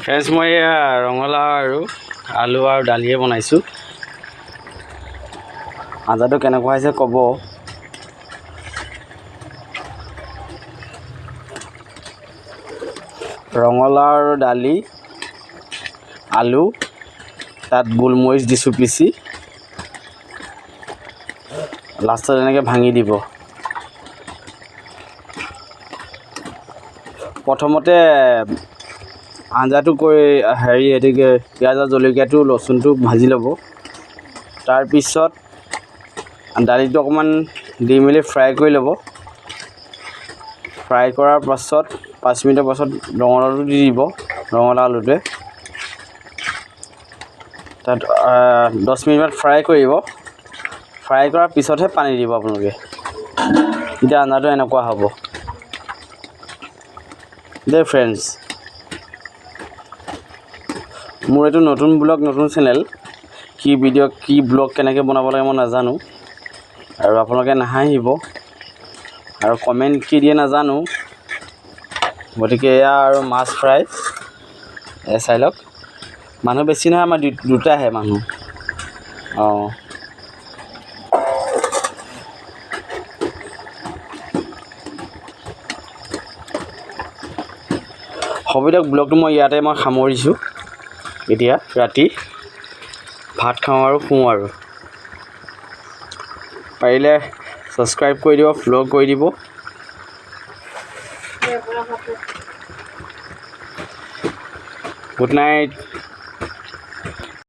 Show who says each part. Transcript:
Speaker 1: Friends মই ৰঙালাও আৰু আলু আৰু দালিয়ে বনাইছোঁ। আঞ্জাটো কেনেকুৱা হৈছে ক'ব। ৰঙালাও আৰু দালি, আলু, তাত গোলমৰিচ দিছোঁ পিচি, লাষ্টত এনেকৈ ভাঙি দিব। প্ৰথমতে আঞ্জাটো কৰি এদিকে পিঁয়াজ আৰু জলকীয়াটো ৰচুনটো ভাজি ল'ব। তাৰপিছত দালিটো অকণমান দি মেলি ফ্ৰাই কৰি ল'ব। ফ্ৰাই কৰাৰ পাছত 5 মিনিটৰ পাছত ৰঙালাওটো দি দিব। ৰঙালাও আলুটোৱে তাত 10 মিনিটমান ফ্ৰাই কৰিব। ফ্ৰাই কৰাৰ পিছতহে পানী দিব আপোনালোকে। তেতিয়া আঞ্জাটো এনেকুৱা হ'ব দেই ফ্ৰেণ্ডছ। মোৰ এইটো নতুন ব্লগ, নতুন চেনেল। কি ভিডিঅ' কি ব্লগ কেনেকৈ বনাব লাগে মই নাজানো, আৰু আপোনালোকে নাহাঁহিব আৰু কমেণ্ট কি দিয়ে নাজানো। গতিকে এয়া আৰু মাছ ফ্ৰাই চাই লওক। মানুহ বেছি নহয়, আমাৰ দুটাহে মানুহ। হ'ব দিয়ক, ব্লগটো মই ইয়াতে সামৰিছোঁ। এতিয়া ৰাতি ভাত খাওঁ আৰু শুওঁ আৰু। পাৰিলে ছাবস্ক্ৰাইব কৰি দিব, ফ'ল' কৰি দিব। Good night.